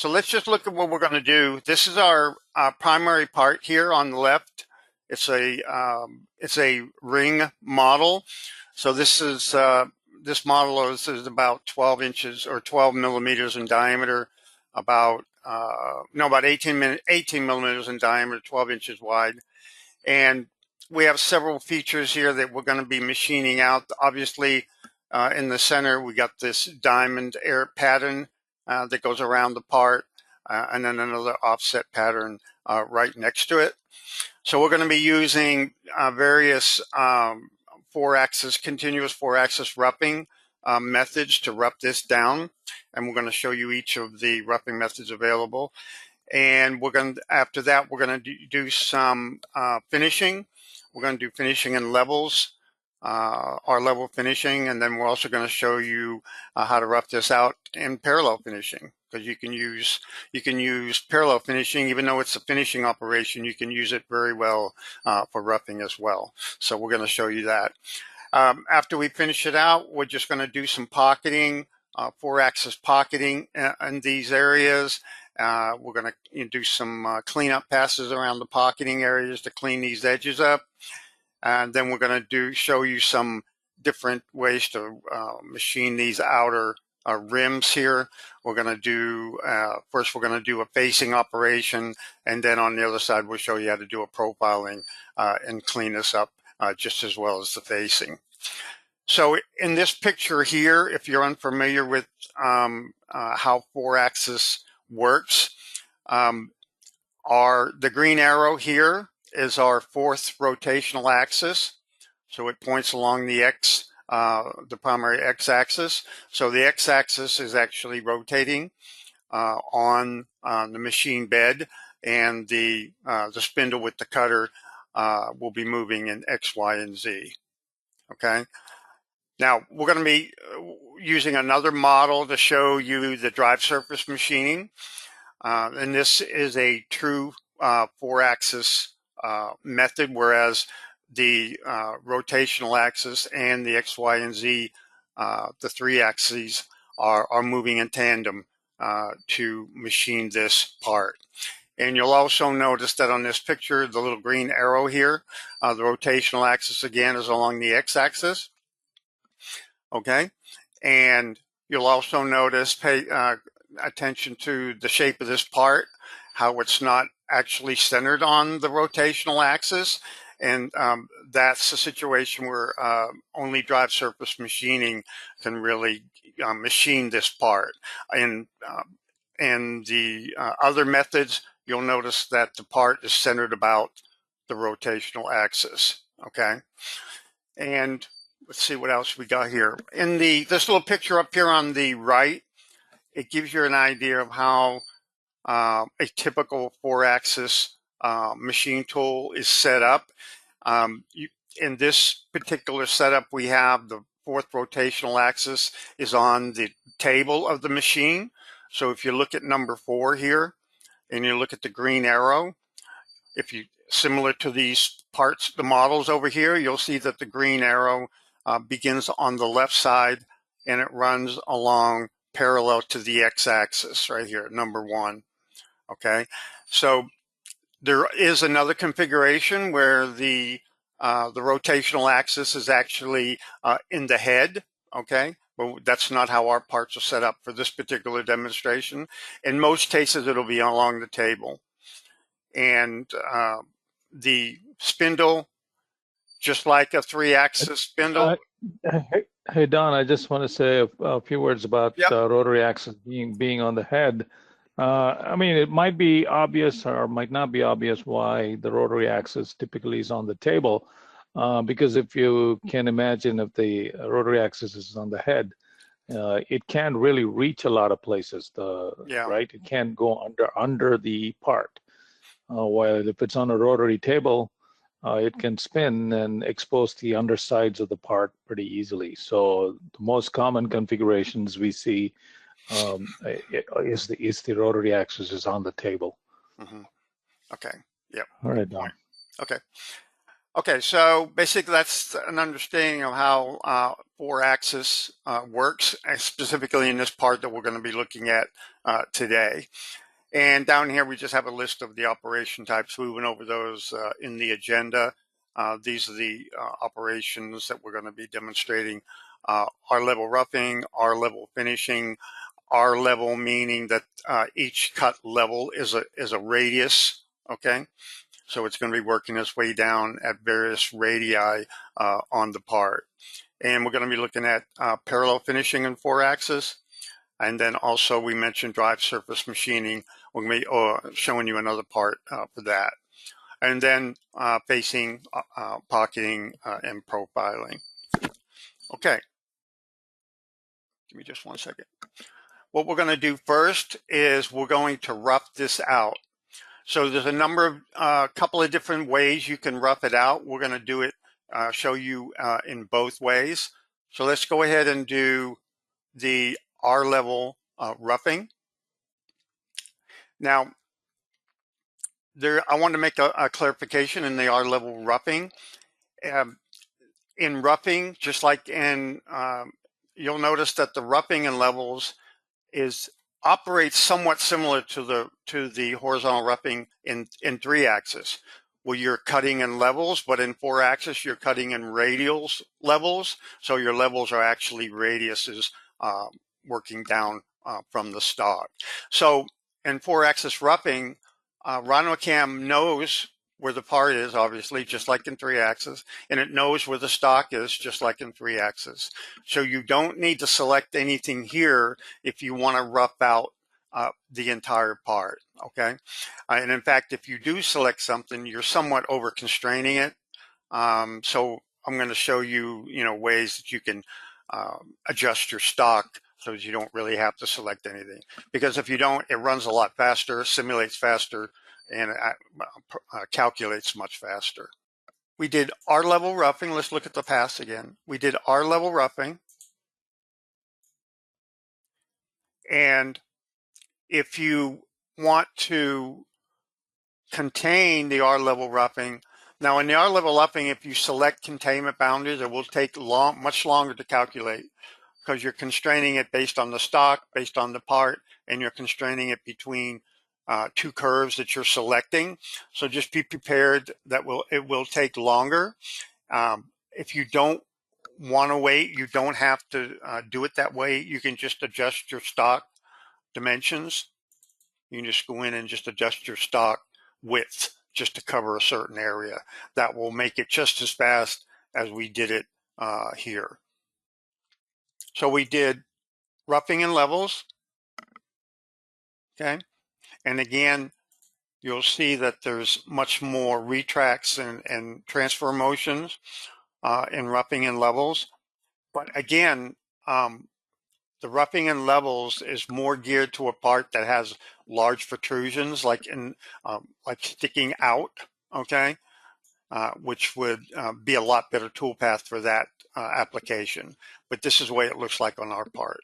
So let's just look at what we're going to do. This is our primary part here on the left. It's a ring model. So this model is about 12 inches or 12 millimeters in diameter, about 18 millimeters in diameter, 12 inches wide. And we have several features here that we're going to be machining out. Obviously, in the center, we got this diamond air pattern that goes around the part, and then another offset pattern right next to it. So we're going to be using various continuous four-axis roughing methods to rough this down, and we're going to show you each of the roughing methods available. And after that, we're going to do some finishing. We're going to do finishing in levels, our level finishing, and then we're also going to show you how to rough this out in parallel finishing, because you can use parallel finishing. Even though it's a finishing operation, you can use it very well for roughing as well. So we're going to show you that. After we finish it out, we're just going to do some pocketing, four-axis pocketing in these areas. We're going to do some cleanup passes around the pocketing areas to clean these edges up. And then we're going to show you some different ways to machine these outer rims here. We're going to do, first we're going to do a facing operation, and then on the other side we'll show you how to do a profiling and clean this up just as well as the facing. So in this picture here, if you're unfamiliar with how four-axis works, the green arrow here is our fourth rotational axis. So it points along the the primary x-axis. So the x-axis is actually rotating on the machine bed, and the spindle with the cutter will be moving in X, Y, and Z. Okay. Now we're going to be using another model to show you the drive surface machining, and this is a true four-axis method, whereas the rotational axis and the X, Y, and Z, the three axes, are moving in tandem to machine this part. And you'll also notice that on this picture, the little green arrow here, the rotational axis again is along the x-axis. Okay, and you'll also notice, pay attention to the shape of this part, how it's not actually centered on the rotational axis. And that's a situation where only drive surface machining can really machine this part. And the other methods, you'll notice that the part is centered about the rotational axis. Okay, and let's see what else we got here. In this little picture up here on the right, it gives you an idea of how a typical four-axis machine tool is set up. In this particular setup, we have the fourth rotational axis is on the table of the machine. So if you look at number 4 here, and you look at the green arrow, similar to these parts, the models over here, you'll see that the green arrow begins on the left side, and it runs along parallel to the x-axis right here, number 1. Okay, so there is another configuration where the rotational axis is actually in the head. Okay, but that's not how our parts are set up for this particular demonstration. In most cases, it'll be along the table, and the spindle, just like a 3-axis spindle. Hey Don, I just want to say a few words about rotary axis being on the head. I mean, it might be obvious or might not be obvious why the rotary axis typically is on the table, because if you can imagine, if the rotary axis is on the head, it can't really reach a lot of places. Right? It can't go under the part. While if it's on a rotary table, it can spin and expose the undersides of the part pretty easily. So the most common configurations we see is the rotary axis is on the table. Mm-hmm. Okay. Yep. All right, Don. Okay. Okay, so basically that's an understanding of how 4-axis works, specifically in this part that we're going to be looking at today. And down here, we just have a list of the operation types. We went over those in the agenda. These are the operations that we're going to be demonstrating. R-level roughing, R-level finishing, R-level meaning that each cut level is a radius, okay? So it's going to be working its way down at various radii on the part. And we're going to be looking at parallel finishing in 4-axis. And then also we mentioned drive surface machining. We're going to be showing you another part for that. And then facing, pocketing, and profiling. Okay. Give me just one second. What we're going to do first is we're going to rough this out. So there's a number of couple of different ways you can rough it out. We're going to do it, show you in both ways. So let's go ahead and do the R-level roughing. Now, I want to make a clarification in the R-level roughing. In roughing, just like in, you'll notice that the roughing in levels operates somewhat similar to the horizontal roughing in 3-axis, where you're cutting in levels, but in 4-axis you're cutting in radials levels. So your levels are actually radiuses working down from the stock. So in 4-axis roughing, RhinoCAM knows where the part is, obviously, just like in 3-axis, and it knows where the stock is, just like in 3-axis. So you don't need to select anything here if you want to rough out the entire part, okay? And in fact, if you do select something, you're somewhat over constraining it. So I'm going to show you, ways that you can adjust your stock so that you don't really have to select anything. Because if you don't, it runs a lot faster, simulates faster, and calculates much faster. We did R-level roughing. Let's look at the pass again. We did R-level roughing. And if you want to contain the R-level roughing, now in the R-level roughing, if you select containment boundaries, it will take much longer to calculate because you're constraining it based on the stock, based on the part, and you're constraining it between two curves that you're selecting. So just be prepared that it will take longer. If you don't want to wait, you don't have to do it that way. You can just adjust your stock dimensions. You can just go in and just adjust your stock width just to cover a certain area. That will make it just as fast as we did it here. So we did roughing and levels, okay? And again, you'll see that there's much more retracts and transfer motions in roughing and levels. But again, the roughing and levels is more geared to a part that has large protrusions, like sticking out, okay? Which would be a lot better toolpath for that application. But this is the way it looks like on our part.